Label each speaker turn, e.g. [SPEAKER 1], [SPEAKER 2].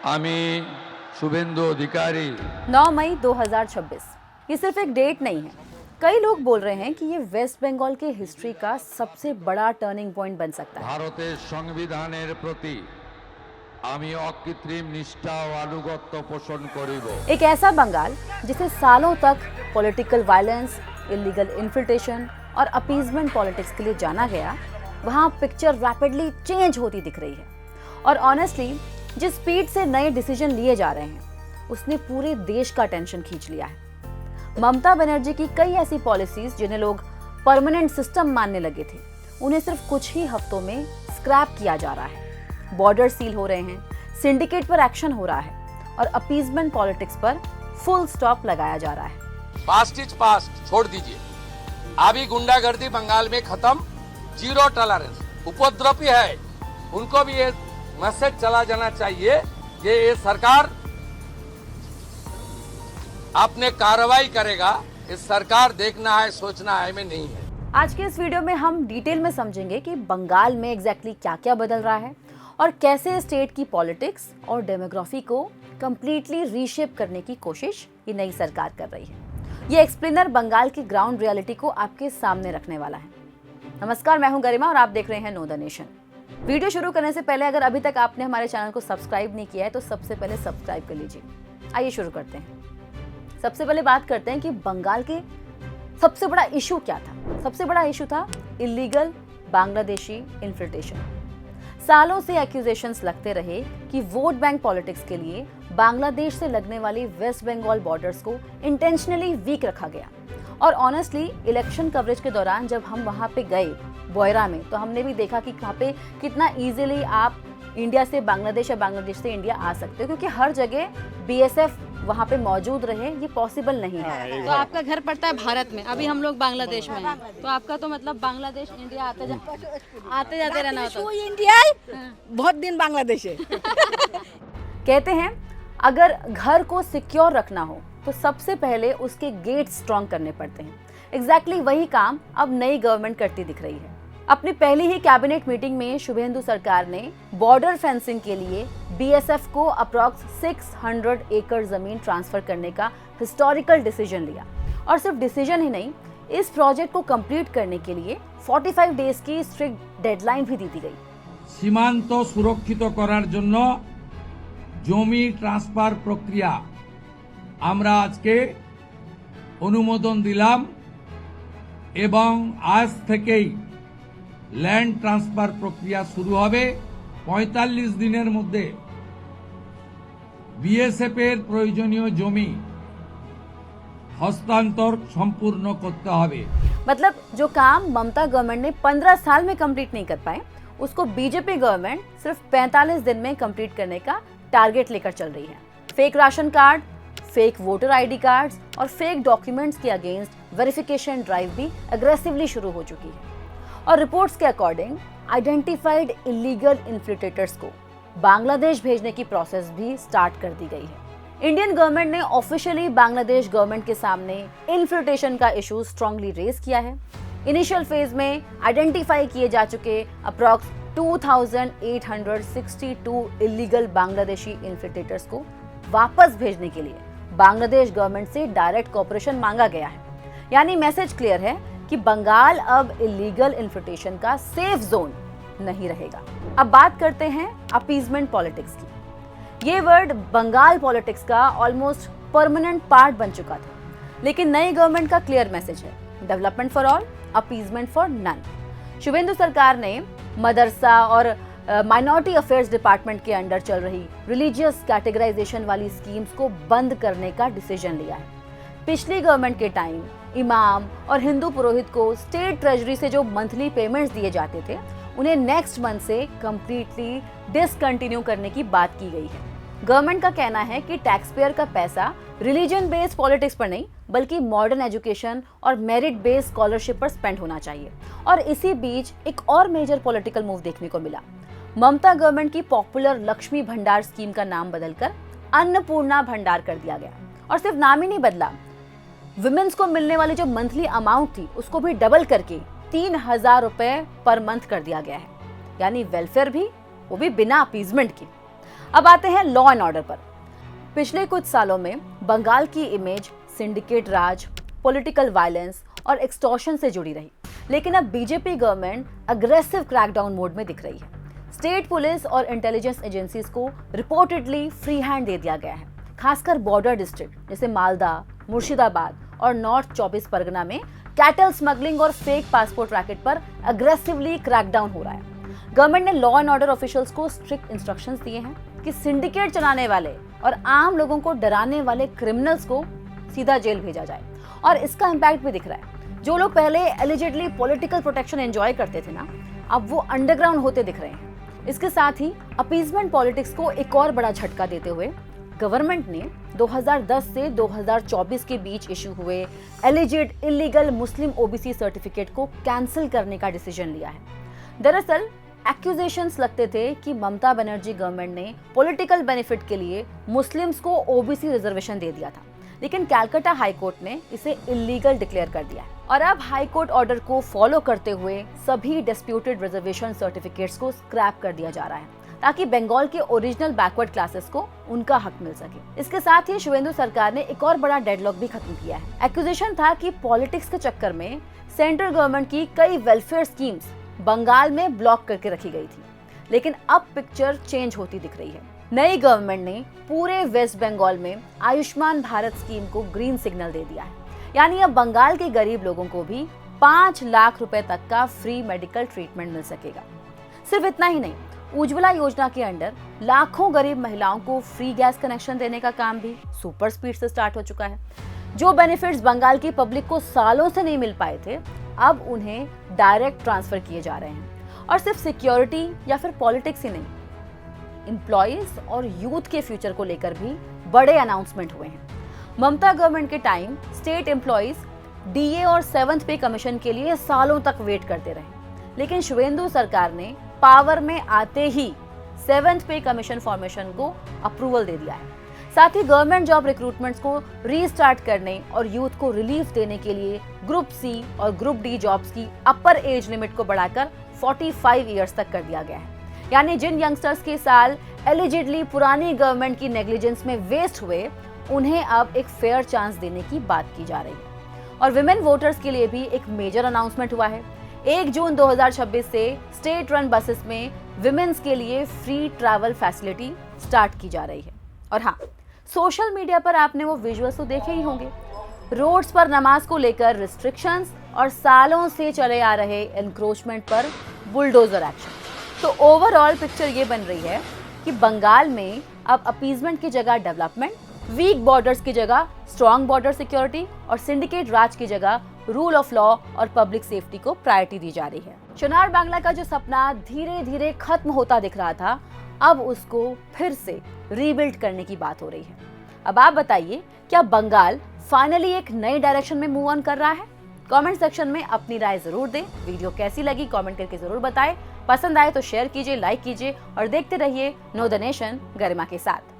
[SPEAKER 1] आमी शुभेंदु अधिकारी
[SPEAKER 2] 9 मई 2026 ये सिर्फ एक डेट नहीं है। कई लोग बोल रहे हैं कि ये वेस्ट बंगाल के हिस्ट्री का सबसे बड़ा टर्निंग पॉइंट बन सकता है।
[SPEAKER 1] भारतेर संविधानेर प्रति आमी अकृत्रिम निष्ठा और आनुगत्य पोषण करिब।
[SPEAKER 2] एक ऐसा बंगाल जिसे सालों तक पॉलिटिकल वायलेंस, इलीगल इन्फिल्ट्रेशन और अपीजमेंट पॉलिटिक्स के लिए जाना गया, वहाँ पिक्चर रैपिडली चेंज होती दिख रही है। और ऑनेस्टली जिस स्पीड से नए डिसीजन लिए जा रहे हैं उसने पूरे देश का अटेंशन खींच लिया है। ममता बनर्जी की कई ऐसी पॉलिसीज जिन्हें लोग परमानेंट सिस्टम मानने लगे थे, उन्हें सिर्फ कुछ ही हफ्तों में स्क्रैप किया जा रहा है। बॉर्डर सील हो रहे हैं, सिंडिकेट पर एक्शन हो रहा है और अपीजमेंट पॉलिटिक्स पर फुल स्टॉप लगाया जा रहा है।
[SPEAKER 3] पास्ट इज पास्ट, छोड़ दीजिए। अभी गुंडागर्दी बंगाल में खत्म, जीरो टॉलरेंस। उपद्रवी है, उनको भी ये मैसेज चला जाना चाहिए कि ये सरकार अपने कार्रवाई करेगा। इस सरकार देखना है, सोचना है में नहीं है।
[SPEAKER 2] आज के इस वीडियो में हम डिटेल में समझेंगे कि बंगाल में एग्जैक्टली क्या-क्या बदल रहा है और कैसे स्टेट की पॉलिटिक्स और डेमोग्राफी को कंप्लीटली रीशेप करने की कोशिश ये नई सरकार कर रही है। ये एक्सप्लेनर बंगाल की ग्राउंड रियलिटी को आपके सामने रखने वाला है। नमस्कार, मैं हूं गरिमा और आप देख रहे हैं नो द नेशन। वीडियो शुरू करने से पहले अगर अभी तक आपने हमारे चैनल को सब्सक्राइब नहीं किया है तो सबसे पहले सब्सक्राइब कर लीजिए। आइए शुरू करते हैं। सबसे पहले बात करते हैं कि बंगाल के सबसे बड़ा इशू क्या था। सबसे बड़ा इशू था इलीगल बांग्लादेशी इन्फिल्ट्रेशन। सालों से एक्यूजेशंस लगते रहे कि वोट बैंक पॉलिटिक्स के लिए बांग्लादेश से लगने वाली वेस्ट बंगाल बॉर्डर्स को इंटेंशनली वीक रखा गया। और ऑनेस्टली इलेक्शन कवरेज के दौरान जब हम वहां पे गए बोयरा में, तो हमने भी देखा कि वहाँ पे कितना इजीली आप इंडिया से बांग्लादेश या बांग्लादेश से इंडिया आ सकते हो, क्योंकि हर जगह बीएसएफ वहाँ पे मौजूद रहे, ये पॉसिबल नहीं है।
[SPEAKER 4] तो आपका घर पड़ता है भारत में, अभी हम लोग बांग्लादेश में हैं, तो आपका तो मतलब बांग्लादेश इंडिया आते जाते रहना होता है।
[SPEAKER 5] इंडिया बहुत दिन बांग्लादेश है।
[SPEAKER 2] कहते हैं अगर घर को सिक्योर रखना हो तो सबसे पहले उसके गेट स्ट्रॉन्ग करने पड़ते हैं। एग्जैक्टली वही काम अब नई गवर्नमेंट करती दिख रही है। अपनी पहली ही कैबिनेट मीटिंग में शुभेंदु सरकार ने बॉर्डर फेंसिंग के लिए बीएसएफ को अप्रॉक्स 600 एकड़ जमीन ट्रांसफर करने का हिस्टोरिकल डिसीजन लिया। और सिर्फ डिसीजन ही नहीं, इस प्रोजेक्ट को कंप्लीट करने के लिए 45 डेज की स्ट्रिक्ट डेडलाइन भी दी गई।
[SPEAKER 6] সীমান্ত সুরক্ষিত করার জন্য জমি ট্রান্সফার প্রক্রিয়া আমরা আজকে অনুমোদন দিলাম এবং আজ থেকেই ল্যান্ড ট্রান্সফার প্রক্রিয়া শুরু হবে। 45 দিনের মধ্যে বিএসএফ এর প্রয়োজনীয় জমি হস্তান্তর সম্পূর্ণ করতে হবে।
[SPEAKER 2] मतलब जो काम ममता गवर्नमेंट ने 15 साल में कंप्लीट नहीं कर पाए, उसको बीजेपी गवर्नमेंट सिर्फ 45 दिन में कंप्लीट करने का टारगेट लेकर चल रही है। Fake ration card, fake voter ID cards और फेक डॉक्यूमेंट्स के अगेंस्ट वेरिफिकेशन ड्राइव भी अग्रेसिवली शुरू हो चुकी है। और रिपोर्ट्स के अकॉर्डिंग आइडेंटिफाइड इलीगल इन्फिल्ट्रेटर्स को बांग्लादेश भेजने की प्रोसेस भी स्टार्ट कर दी गई है। इंडियन गवर्नमेंट ने ऑफिशियली बांग्लादेश गवर्नमेंट के सामने इन्फिल्ट्रेशन का इशू स्ट्रांगली रेज किया है। इनिशियल फेज में आइडेंटिफाई किए जा चुके अप्रॉक्स 2862 इलीगल बांग्लादेशी इन्फिल्ट्रेटर्स को वापस भेजने के लिए बांग्लादेश गवर्नमेंट से डायरेक्ट कोऑपरेशन मांगा गया है। यानी मैसेज क्लियर है कि बंगाल अब इलीगल इन्फिल्ट्रेशन का सेफ जोन नहीं रहेगा। अब बात करते हैं अपीजमेंट पॉलिटिक्स की। ये वर्ड बंगाल पॉलिटिक्स का ऑलमोस्ट परमानेंट पार्ट बन चुका था, लेकिन नई गवर्नमेंट का क्लियर मैसेज है, development for all, appeasement for none. Suvendu सरकार ने मदरसा और माइनॉरिटी अफेयर्स डिपार्टमेंट के अंडर चल रही रिलीजियस कैटेगराइजेशन वाली स्कीम्स को बंद करने का डिसीजन लिया है। पिछली गवर्नमेंट के टाइम इमाम और हिंदू पुरोहित को स्टेट ट्रेजरी से जो मंथली पेमेंट्स दिए जाते थे, उन्हें नेक्स्ट मंथ से कंप्लीटली डिसकंटिन्यू करने की बात की गई है। गवर्नमेंट का कहना है कि टैक्स पेयर का पैसा रिलीजन बेस्ड पॉलिटिक्स पर नहीं बल्कि मॉडर्न एजुकेशन और मेरिट बेस्ड स्कॉलरशिप पर स्पेंड होना चाहिए। और इसी बीच एक और मेजर पॉलिटिकल मूव देखने को मिला। ममता गवर्नमेंट की पॉपुलर लक्ष्मी भंडार स्कीम का नाम बदलकर अन्नपूर्णा भंडार कर दिया गया। और सिर्फ नाम ही नहीं बदला, विमेंस को मिलने वाली जो मंथली अमाउंट थी उसको भी डबल करके 3000 रुपए पर मंथ कर दिया गया है। यानी वेलफेयर भी, वो भी बिना अपीजमेंट के। अब आते हैं लॉ एंड ऑर्डर पर। पिछले कुछ सालों में बंगाल की इमेज सिंडिकेट राज, पॉलिटिकल वायलेंस और एक्सटॉर्शन से जुड़ी रही, लेकिन अब BJP government aggressive crackdown mode में दिख रही है। स्टेट पुलिस और इंटेलिजेंस एजेंसीज को रिपोर्टेडली फ्री हैंड दे दिया गया है। खासकर बॉर्डर डिस्ट्रिक्ट जैसे मालदा, मुर्शिदाबाद और नॉर्थ 24 परगना में कैटल स्मगलिंग और फेक पासपोर्ट रैकेट पर अग्रेसिवली क्रैकडाउन हो रहा है। गवर्नमेंट ने लॉ एंड ऑर्डर ऑफिशियल्स को स्ट्रिक्ट इंस्ट्रक्शंस दिए हैं कि सिंडिकेट चलाने वाले और आम लोगों को डराने वाले क्रिमिनल्स को सीधा जेल भेजा जाए, और इसका इम्पैक्ट भी दिख रहा है। जो लोग पहले एलिजिडली पॉलिटिकल प्रोटेक्शन एंजॉय करते थे ना, अब वो अंडरग्राउंड होते दिख रहे हैं। इसके साथ ही अपीजमेंट पॉलिटिक्स को एक और बड़ा झटका देते हुए गवर्नमेंट ने 2010 से 2024 के बीच इशू हुए एलिजिड इलीगल मुस्लिम ओबीसी सर्टिफिकेट को कैंसिल करने का डिसीजन लिया है। दरअसल एक्यूजेशंस लगते थे कि ममता बनर्जी गवर्नमेंट ने पॉलिटिकल बेनिफिट के लिए मुस्लिम्स को ओबीसी रिजर्वेशन दे दिया था, लेकिन कलकत्ता हाई कोर्ट ने इसे इलीगल डिक्लेयर कर दिया है। और अब हाई कोर्ट ऑर्डर को फॉलो करते हुए सभी डिस्प्यूटेड रिजर्वेशन सर्टिफिकेट्स को स्क्रैप कर दिया जा रहा है, ताकि बंगाल के ओरिजिनल बैकवर्ड क्लासेस को उनका हक मिल सके। इसके साथ ही शुवेंदु सरकार ने एक और बड़ा डेडलॉक भी खत्म किया है। एक्यूजेशन था कि पॉलिटिक्स के चक्कर में सेंट्रल गवर्नमेंट की कई वेलफेयर स्कीम्स बंगाल में ब्लॉक करके रखी गई थी, लेकिन अब पिक्चर चेंज होती दिख रही है। नई गवर्नमेंट ने पूरे वेस्ट बंगाल में आयुष्मान भारत स्कीम को ग्रीन सिग्नल दे दिया है, यानी अब बंगाल के गरीब लोगों को भी 5 लाख रुपए तक का फ्री मेडिकल ट्रीटमेंट मिल सकेगा। सिर्फ इतना ही नहीं, उज्ज्वला योजना के अंडर लाखों गरीब महिलाओं को फ्री गैस कनेक्शन देने का काम भी सुपर स्पीड से स्टार्ट हो चुका है। जो बेनिफिट्स बंगाल की पब्लिक को सालों से नहीं मिल पाए थे, अब उन्हें डायरेक्ट ट्रांसफर किए जा रहे हैं। और सिर्फ सिक्योरिटी या फिर पॉलिटिक्स ही नहीं, एम्प्लॉइज और यूथ के फ्यूचर को लेकर भी बड़े अनाउंसमेंट हुए हैं। ममता गवर्नमेंट के टाइम स्टेट एम्प्लॉइज डीए और 7th पे कमीशन के लिए सालों तक वेट करते रहे, लेकिन शुवेंदु सरकार ने पावर में आते ही 7th पे कमीशन फॉर्मेशन को अप्रूवल दे दिया है। साथ ही गवर्नमेंट जॉब रिक्रूटमेंट्स को रीस्टार्ट करने और यूथ को रिलीफ देने के लिए ग्रुप सी और ग्रुप डी जॉब्स की अपर एज लिमिट को बढ़ाकर 45 इयर्स तक कर दिया गया है। यानी जिन यंगस्टर्स के साल एलिजिडली पुरानी गवर्नमेंट की नेग्लिजेंस में वेस्ट हुए, उन्हें अब एक फेयर चांस देने की बात की जा रही है। और विमेन वोटर्स के लिए भी एक मेजर अनाउंसमेंट हुआ है। 1 जून 2026 से स्टेट रन बसेस में विमेन्स के लिए फ्री ट्रैवल फैसिलिटी स्टार्ट की जा रही है। और हाँ, सोशल मीडिया पर आपने वो विजुअल्स तो देखे ही होंगे, रोड्स पर नमाज को लेकर रिस्ट्रिक्शंस और सालों से चले आ रहे एनक्रोचमेंट पर बुलडोजर एक्शन। तो ओवरऑल पिक्चर ये बन रही है कि बंगाल में अब अपीजमेंट की जगह डेवलपमेंट, वीक बॉर्डर्स की जगह स्ट्रॉन्ग बॉर्डर सिक्योरिटी और सिंडिकेट राज की जगह रूल ऑफ लॉ और पब्लिक सेफ्टी को प्रायोरिटी दी जा रही है। चुनार बांग्ला का जो सपना धीरे धीरे खत्म होता दिख रहा था, अब उसको फिर से रीबिल्ड करने की बात हो रही है। अब आप बताइए, क्या बंगाल फाइनली एक नई डायरेक्शन में मूव ऑन कर रहा है? कमेंट सेक्शन में अपनी राय जरूर दें। वीडियो कैसी लगी कमेंट करके जरूर बताएं। पसंद आए तो शेयर कीजिए, लाइक कीजिए और देखते रहिए नो द नेशन गरिमा के साथ।